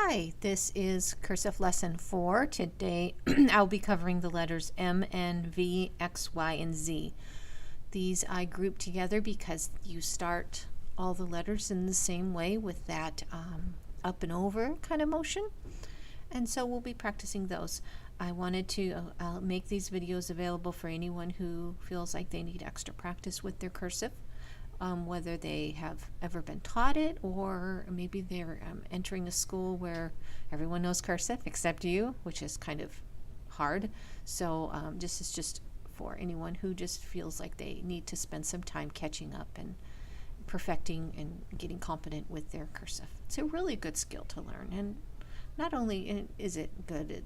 Hi, this is Cursive Lesson 4. Today I'll be covering the letters M, N, V, X, Y, and Z. These I grouped together because you start all the letters in the same way with that up and over kind of motion. And so we'll be practicing those. I wanted to make these videos available for anyone who feels like they need extra practice with their cursive. Whether they have ever been taught it or maybe they're entering a school where everyone knows cursive except you, which is kind of hard. So this is just for anyone who just feels like they need to spend some time catching up and perfecting and getting competent with their cursive. It's a really good skill to learn, and not only is it good,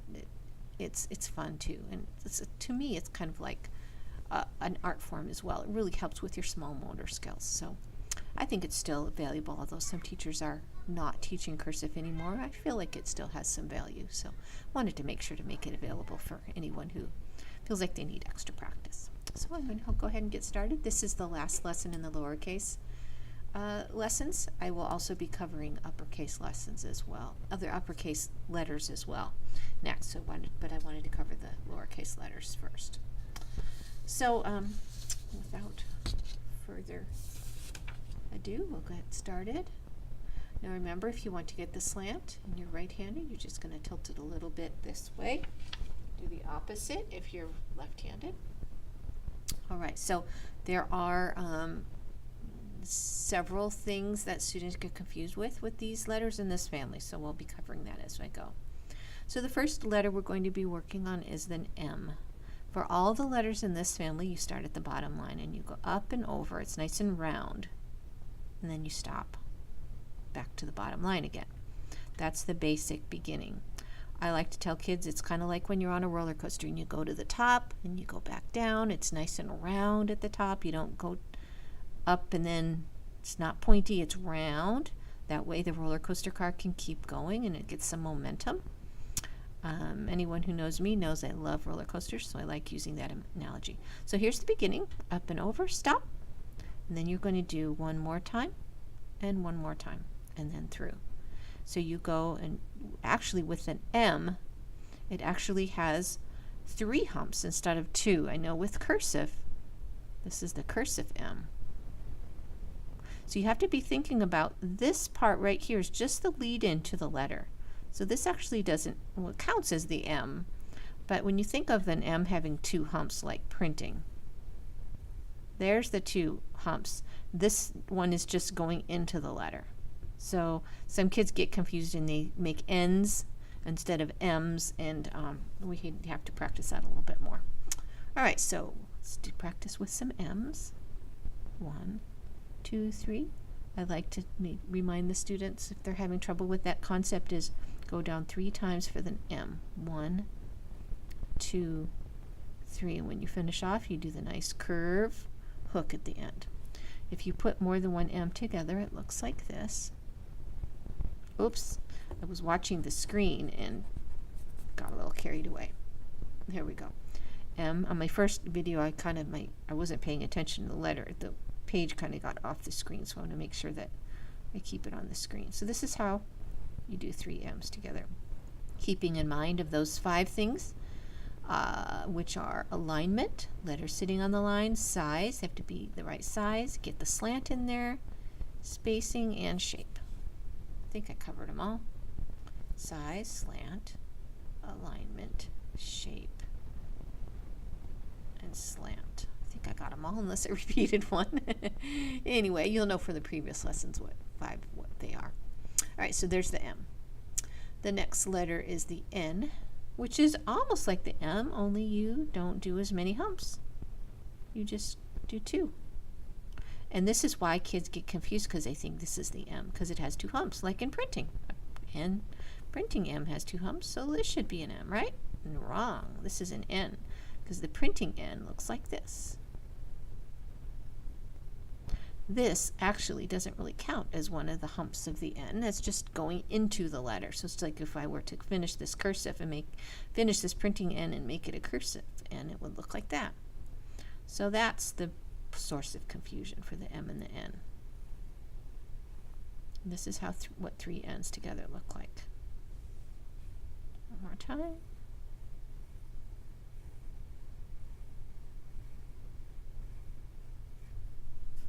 it's fun too, and to me it's kind of like an art form as well. It really helps with your small motor skills. So I think it's still valuable, although some teachers are not teaching cursive anymore. I feel like it still has some value. So wanted to make sure to make it available for anyone who feels like they need extra practice. So I'm going to go ahead and get started. This is the last lesson in the lowercase lessons. I will also be covering uppercase lessons as well, other uppercase letters as well next. But I wanted to cover the lowercase letters first. So without further ado, we'll get started. Now remember, if you want to get the slant and you're right-handed, you're just going to tilt it a little bit this way. Do the opposite if you're left-handed. All right, so there are several things that students get confused with these letters in this family, so we'll be covering that as I go. So the first letter we're going to be working on is an M. For all the letters in this family, you start at the bottom line and you go up and over. It's nice and round. And then you stop back to the bottom line again. That's the basic beginning. I like to tell kids it's kind of like when you're on a roller coaster and you go to the top and you go back down. It's nice and round at the top. You don't go up and then it's not pointy, it's round. That way the roller coaster car can keep going and it gets some momentum. Anyone who knows me knows I love roller coasters, so I like using that analogy. So here's the beginning, up and over, stop, and then you're going to do one more time, and one more time, and then through. So you go, and actually with an M, it actually has 3 humps instead of 2. I know with cursive, this is the cursive M. So you have to be thinking about this part right here is just the lead in to the letter. So this actually doesn't, well, it counts as the M, but when you think of an M having 2 humps like printing, there's the 2 humps. This one is just going into the letter. So some kids get confused and they make N's instead of M's, and we have to practice that a little bit more. All right, so let's practice with some M's. 1, 2, 3. I like to remind the students if they're having trouble with that concept is go down 3 times for the M. 1, 2, 3. And when you finish off, you do the nice curve hook at the end. If you put more than one M together, it looks like this. Oops, I was watching the screen and got a little carried away. There we go. M. On my first video, I wasn't paying attention to the letter. The page kind of got off the screen, so I want to make sure that I keep it on the screen. So this is how you do 3 M's together. Keeping in mind of those 5 things, which are alignment, letters sitting on the line, size, have to be the right size, get the slant in there, spacing, and shape. I think I covered them all. Size, slant, alignment, shape, and slant. I think I got them all unless I repeated one. Anyway, you'll know for the previous lessons what they are. All right, so there's the M. The next letter is the N, which is almost like the M, only you don't do as many humps. You just do 2. And this is why kids get confused, because they think this is the M, because it has 2 humps, like in printing. And printing M has 2 humps, so this should be an M, right? And wrong. This is an N, because the printing N looks like this. This actually doesn't really count as one of the humps of the N. That's just going into the letter. So it's like if I were to finish this cursive and finish this printing N and make it a cursive, and it would look like that. So that's the source of confusion for the M and the N. This is how what 3 N's together look like. more time.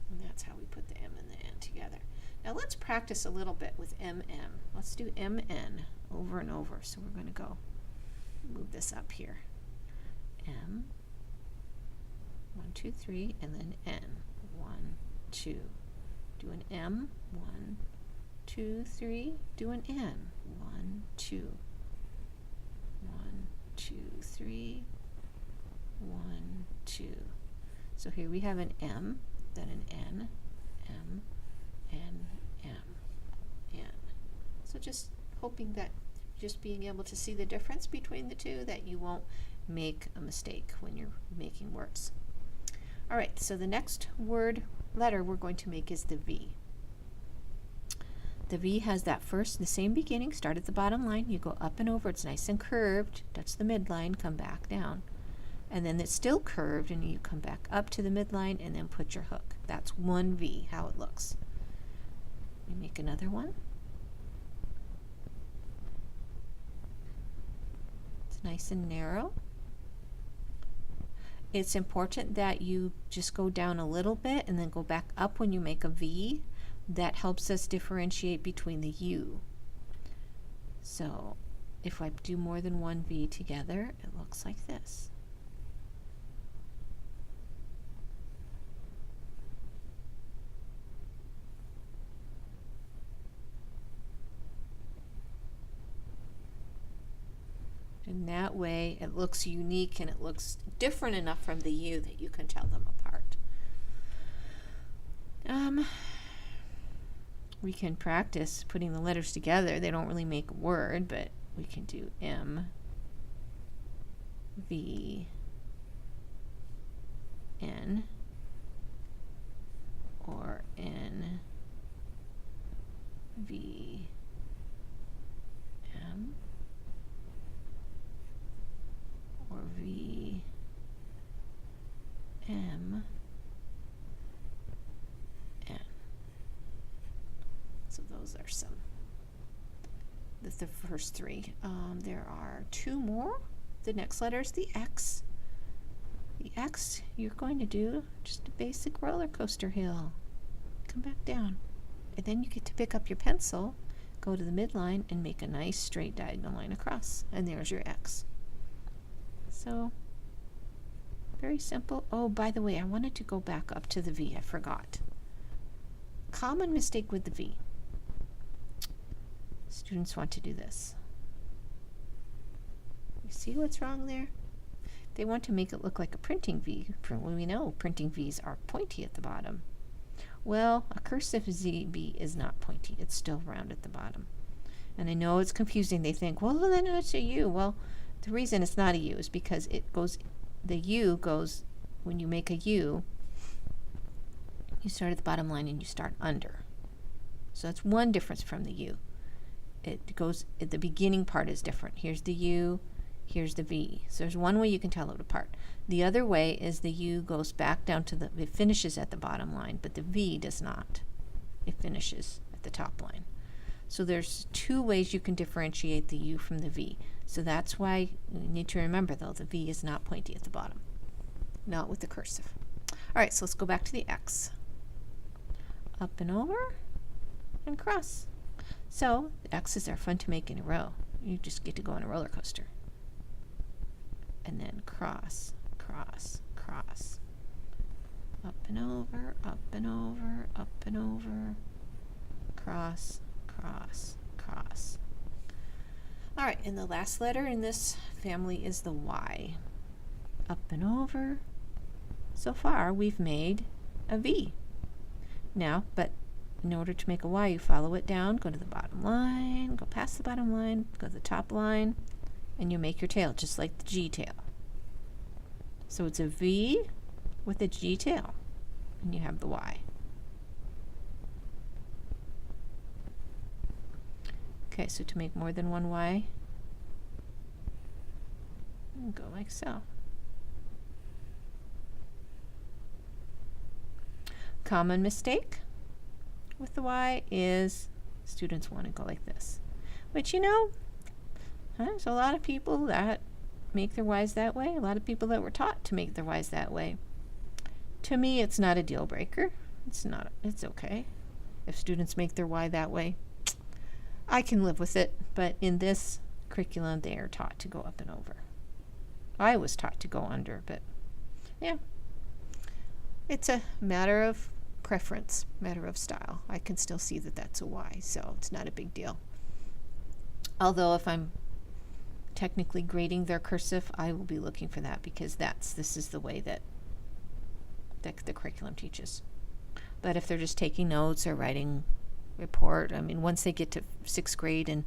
And that's how we put the M and the N together. Now let's practice a little bit with MM. Let's do MN over and over. So we're going to go move this up here. M, 1, 2, 3, and then N, 1, 2. Do an M, 1, 2, 3. Do an N, 1, 2. 1, 2, 3. 1, 2. So here we have an M, then an N, M, N, M, N. So just hoping that just being able to see the difference between the two, that you won't make a mistake when you're making words. All right, so the next letter we're going to make is the V. The V has that the same beginning, start at the bottom line, you go up and over, it's nice and curved, touch the midline, come back down. And then it's still curved and you come back up to the midline and then put your hook. That's one V, how it looks. You make another one. It's nice and narrow. It's important that you just go down a little bit and then go back up when you make a V. That helps us differentiate between the U. So if I do more than one V together, it looks like this. And that way it looks unique and it looks different enough from the U that you can tell them apart. We can practice putting the letters together. They don't really make a word, but we can do M, V, N, or N, V, M, or V, M, N. So those are some, the first three. There are two more. The next letter is the X. The X, you're going to do just a basic roller coaster hill. Come back down. And then you get to pick up your pencil, go to the midline, and make a nice straight diagonal line across. And there's your X. So, very simple. Oh, by the way, I wanted to go back up to the V. I forgot. Common mistake with the V. Students want to do this. You see what's wrong there? They want to make it look like a printing V. Well, we know printing V's are pointy at the bottom. Well, a cursive V is not pointy. It's still round at the bottom. And I know it's confusing. They think, well, then it's a U. Well, the reason it's not a U is because the U goes, when you make a U, you start at the bottom line and you start under. So that's one difference from the U. It goes, the beginning part is different. Here's the U, here's the V. So there's one way you can tell it apart. The other way is the U goes back down to it finishes at the bottom line, but the V does not. It finishes at the top line. So there's two ways you can differentiate the U from the V. So that's why you need to remember, though, the V is not pointy at the bottom. Not with the cursive. All right, so let's go back to the X. Up and over and cross. So the X's are fun to make in a row. You just get to go on a roller coaster. And then cross, cross, cross. Up and over, up and over, up and over. Cross, cross, cross. All right, and the last letter in this family is the Y. Up and over. So far, we've made a V. Now, but in order to make a Y, you follow it down, go to the bottom line, go past the bottom line, go to the top line, and you make your tail, just like the G tail. So it's a V with a G tail, and you have the Y. Okay, so to make more than one Y, go like so. Common mistake with the Y is students want to go like this. But you know, There's a lot of people that make their Y's that way, a lot of people that were taught to make their Y's that way. To me, it's not a deal breaker. It's okay. If students make their Y that way, I can live with it, but in this curriculum, they are taught to go up and over. I was taught to go under, but yeah, it's a matter of preference, matter of style. I can still see that that's a Y, so it's not a big deal. Although if I'm technically grading their cursive, I will be looking for that because this is the way that the curriculum teaches. But if they're just taking notes or writing report, I mean, once they get to 6th grade and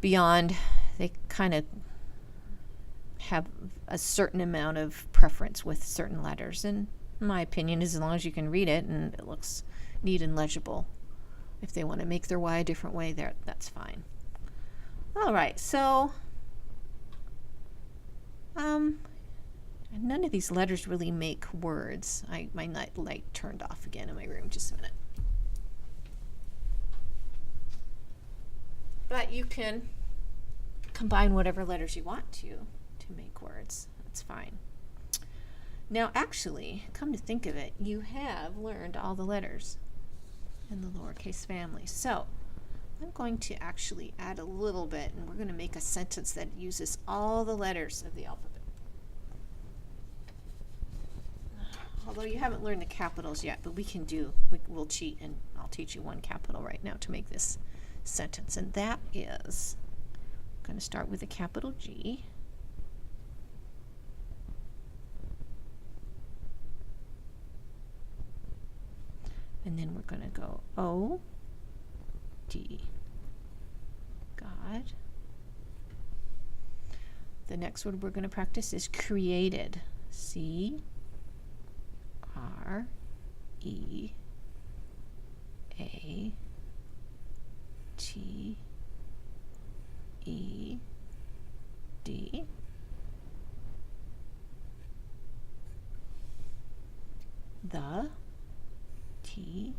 beyond, they kind of have a certain amount of preference with certain letters. And my opinion is, as long as you can read it and it looks neat and legible, if they want to make their Y a different way, that's fine. All right, so none of these letters really make words. My night light turned off again in my room. Just a minute. But you can combine whatever letters you want to make words. That's fine. Now, actually, come to think of it, you have learned all the letters in the lowercase family. So I'm going to actually add a little bit, and we're going to make a sentence that uses all the letters of the alphabet. Although you haven't learned the capitals yet, but we'll cheat, and I'll teach you one capital right now to make this sentence. And that is, I'm going to start with a capital G. And then we're going to go O-D. God. The next word we're going to practice is created. C-R-E-A-T-E-D. The T-H-E.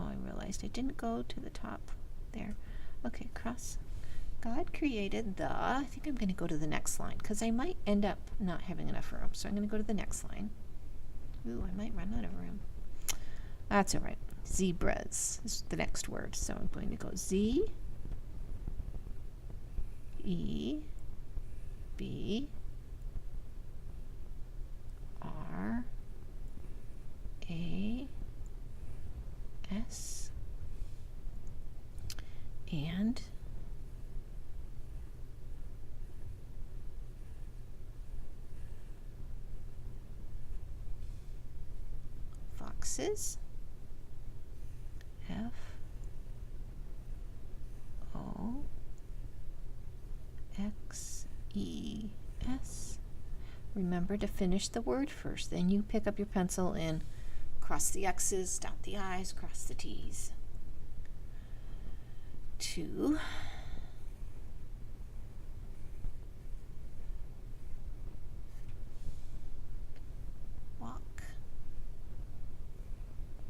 Oh, I realized I didn't go to the top there. Okay, cross. God created the, I think I'm going to go to the next line because I might end up not having enough room. So I'm going to go to the next line. Ooh, I might run out of room. That's all right. Zebras is the next word. So I'm going to go Z, E, B, R, A, S, and foxes, F, O, X, E, S. Remember to finish the word first. Then you pick up your pencil and cross the X's, dot the I's, cross the T's. 2. Walk.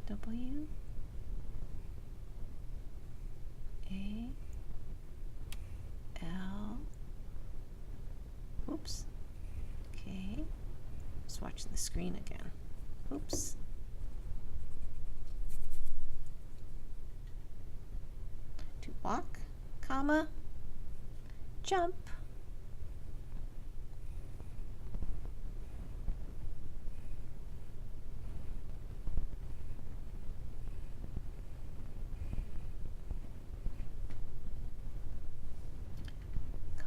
W. A. L. Oops. Okay. Just watching the screen again. Oops. To walk, comma, jump.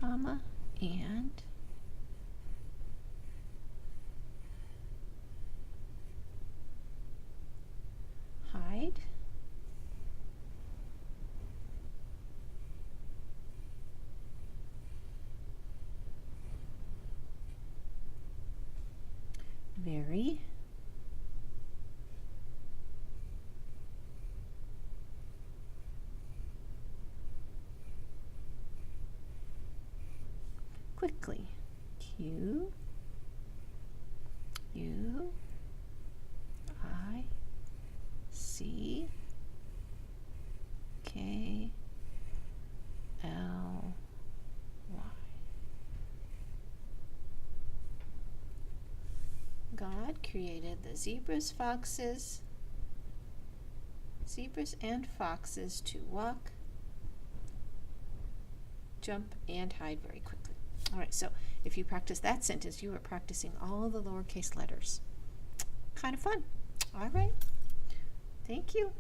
Comma, and hide. Very. Quickly. Q, U, I, C, God created the zebras and foxes to walk, jump, and hide very quickly. All right, so if you practice that sentence, you are practicing all the lowercase letters. Kind of fun. All right. Thank you.